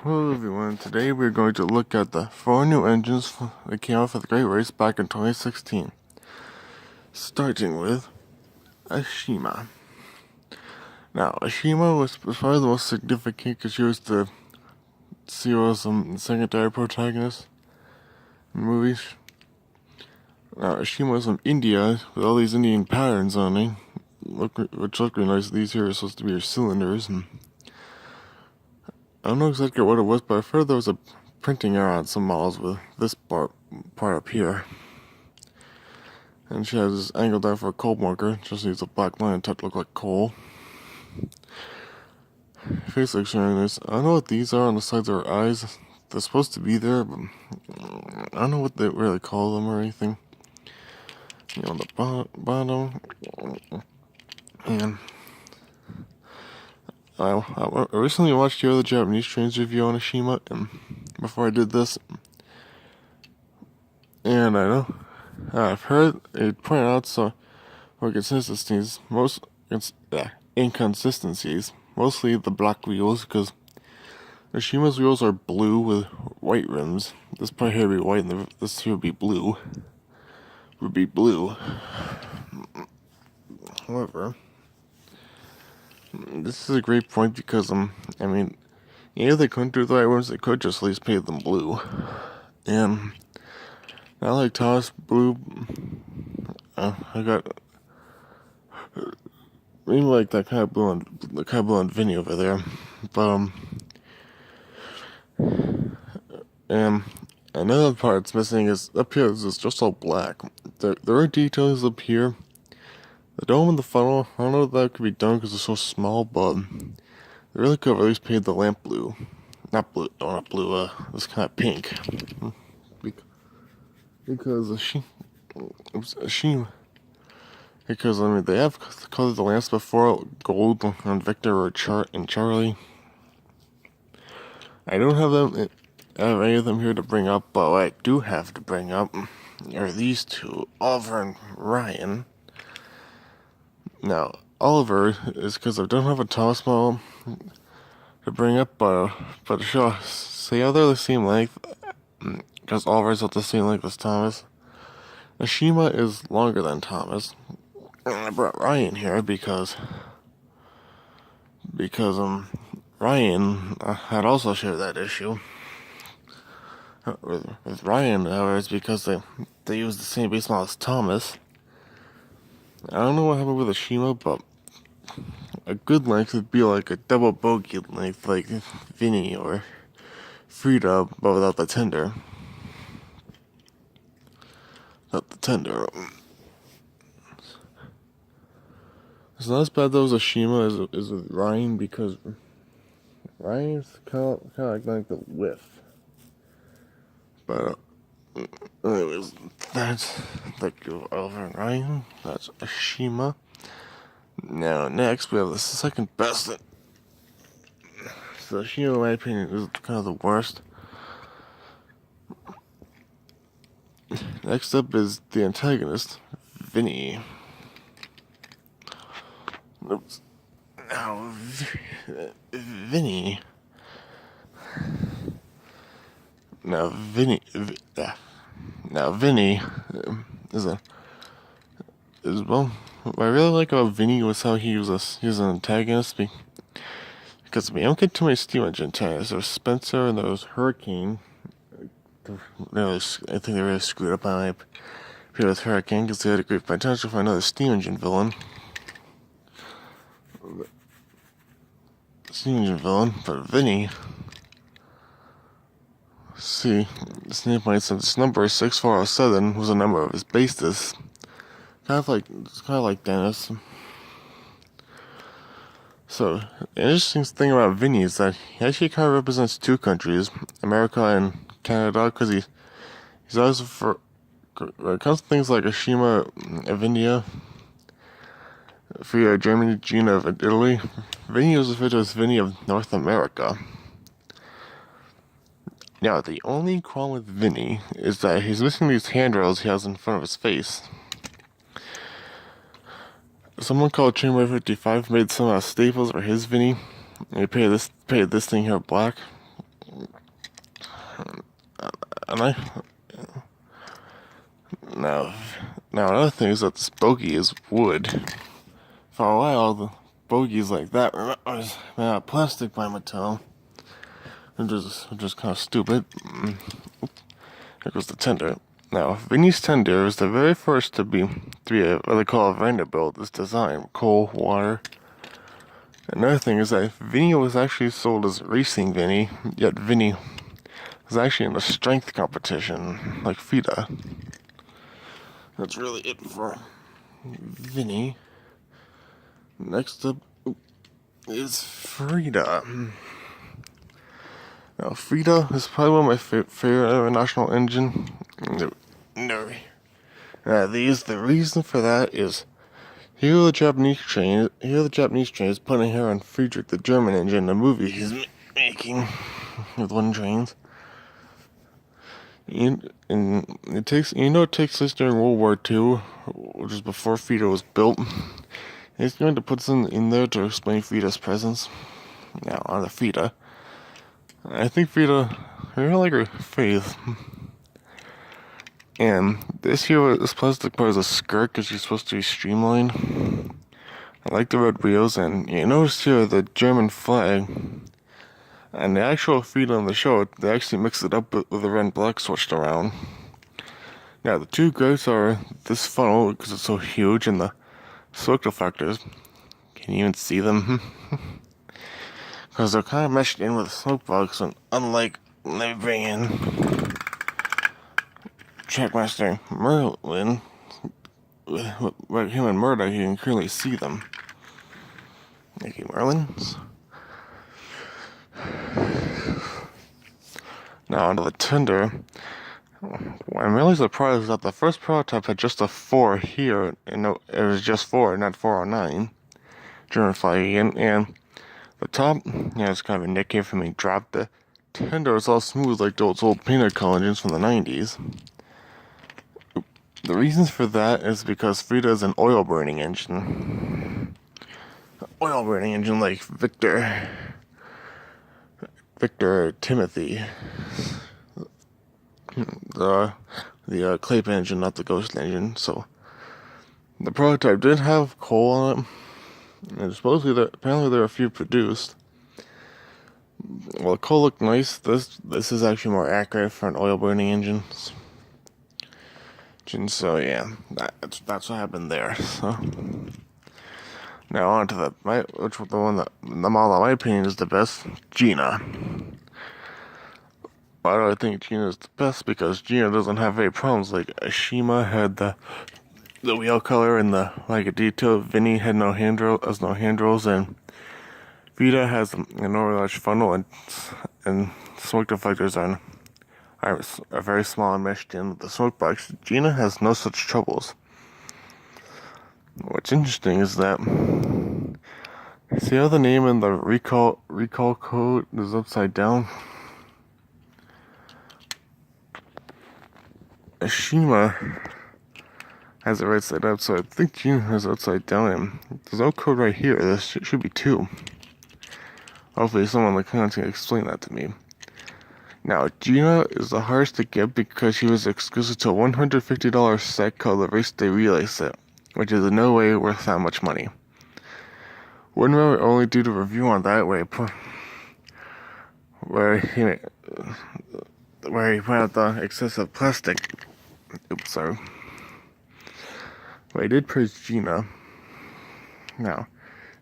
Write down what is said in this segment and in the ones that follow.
Hello everyone, today we're going to look at the 4 new engines that came out for the Great Race back in 2016. Starting with Ashima. Now, Ashima was probably the most significant because she was the secondary protagonist in movies. Now, Ashima was from India with all these Indian patterns on it, which look really nice. These here are supposed to be her cylinders, and I don't know exactly what it was, but I've heard there was a printing error on some models with this part up here. And she has this angle down for a coal marker, just needs a black line to look like coal. Face looks really nice. I don't know what these are on the sides of her eyes. They're supposed to be there, but I don't know what they really call them or anything. On the bottom. And I recently watched the other Japanese trains review on Ashima before I did this. And I've heard it pointed out some inconsistencies, mostly the black wheels, because Ashima's wheels are blue with white rims. This part here would be white, and this here would be blue. However, this is a great point because if they couldn't do the white rims, they could just at least paint them blue. And not like Thomas Blue. I got really like that kind of blue on Vinny over there, but and another part that's missing is up here. This is just all black. There are details up here. The dome and the funnel. I don't know if that could be done because it's so small, but they really could have at least painted the lamp blue. Not blue. This kind of pink. Because they have colored the lamps before, gold on Victor or Charlie. I don't have any of them here to bring up, but what I do have to bring up are these two, Oliver and Ryan. Now, Oliver is because I don't have a Thomas model to bring up, but to show, see how they're the same length, because Oliver's not the same length as Thomas. Ashima is longer than Thomas. And I brought Ryan here because Ryan had also shared that issue. With Ryan, however, it's because they use the same base model as Thomas. I don't know what happened with Ashima, but a good length would be like a double bogey length, like Vinny or Frida, but without the tender. It's not as bad though as Ashima as with Ryan, because Ryan's kind of like the whiff. But anyways, that's Oliver and Ryan. That's Ashima. Now next we have the second best. So Ashima, in my opinion, is kind of the worst. Next up is the antagonist, Vinny. Oops. Now, Vinny. Now, Vinny what I really like about Vinny was how he was an antagonist. Because I don't get too many steam engine antagonists. There was Spencer and there was Hurricane. I think they really screwed up on it with Hurricane because they had a great potential for another steam engine villain. But Vinny. See, this number 6407 was a number of his basis. Kind of like Dennis. So, the interesting thing about Vinny is that he actually kind of represents two countries, America and Canada, because he's also when it comes to things like Ashima of India, for Germany, Gina of Italy, Vinny was referred to as Vinny of North America. Now, the only problem with Vinny is that he's missing these handrails he has in front of his face. Someone called Chamber 55 made some staples for his Vinny, and he painted this thing here black. And now, now another thing is that this bogey is wood. For a while, the bogeys like that were made out of plastic by Mattel, which is kind of stupid. Here goes the tender. Now, Vinny's tender is the very first to be what they call a Vanderbilt. This design, coal, water. Another thing is that Vinny was actually sold as Racing Vinny, yet Vinny was actually in a strength competition, like FIDA. That's really it for Vinny. Next up is Frida. Now, Frida is probably one of my favorite international engine. No. The reason for that is here the Japanese train is putting her on Friedrich the German engine, the movie he's making with one trains. And it takes place during World War II, which is before FIDA was built. He's going to put some in there to explain FIDA's presence. Now, on the FIDA. I think FIDA, I really like her face. And this plastic part is a skirt because she's supposed to be streamlined. I like the red wheels, and you notice here the German flag. And the actual FIDA on the show, they actually mix it up with the red and black switched around. Now, the two greats are this funnel, because it's so huge, and the smoke deflectors. Can you even see them? Because they're kind of meshed in with the smoke box, and unlike, let me bring in Trackmaster Merlin, with him and Murdoch, you can clearly see them. Thank you, Merlins. Now onto the tender. I'm really surprised that the first prototype had just a 4 here, and no, it was just 4, not 409. German flag, and the top, it's kind of a nick here for me. Dropped the tender is all smooth like those old painted engines from the 90s. The reasons for that is because Frida is an oil burning engine. Oil burning engine like Victor Timothy. The Clayp engine, not the Ghost engine. So the prototype did have coal on it. And apparently there are a few produced. Well, the coal looked nice. This is actually more accurate for an oil burning engine. So yeah, that's what happened there. So now on to the model in my opinion is the best, Gina. Why do I think Gina is the best? Because Gina doesn't have any problems. Like Ashima had the wheel color and the a detail. Vinny had no handrails, and Vita has an overlarge funnel and smoke deflectors are very small and meshed in with the smoke box. Gina has no such troubles. What's interesting is that see how the name in the recall code is upside down? Ashima has it right side up, so I think Gina has it upside down. And there's no code right here. There should be 2. Hopefully someone in the comments can explain that to me. Now, Gina is the hardest to get because she was exclusive to a $150 set called the Race Day Relay set, which is in no way worth that much money. One way only did a review on that where he pointed out the excessive plastic. Oops, sorry. But I did praise Gina. Now,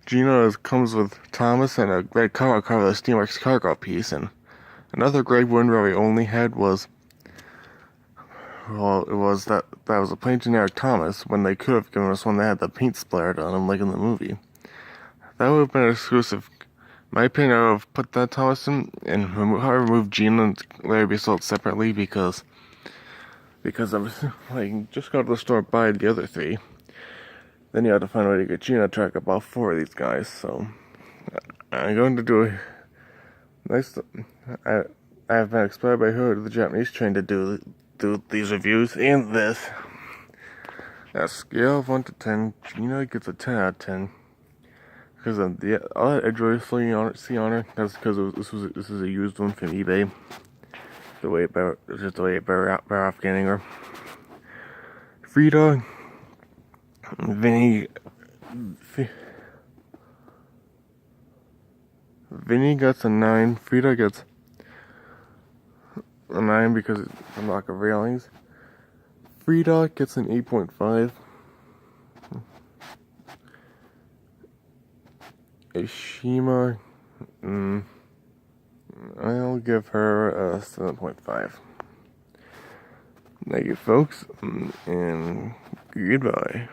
Gina comes with Thomas and a red cover the Steamworks cargo piece, and another great one where we only had was that was a plain generic Thomas when they could have given us one that had the paint splattered on him like in the movie. That would have been exclusive. In my opinion, I would have put that Thomas in and remove Gina and let it be sold separately because I'm just go to the store and buy the other 3. Then you have to find a way to get Gina to track about 4 of these guys. So I'm going to do I have been inspired by her, the Japanese train, to do these reviews and this. At a scale of 1 to 10, Gina gets a 10 out of 10. Because all that Edgewater see on her, that's because this is a used one from eBay. Just the way it better off getting her. Frida, Vinny gets a 9. Frida gets a 9 because it's a lack of railings. Frida gets an 8.5. Ashima, I'll give her a 7.5. Thank you, folks, and goodbye.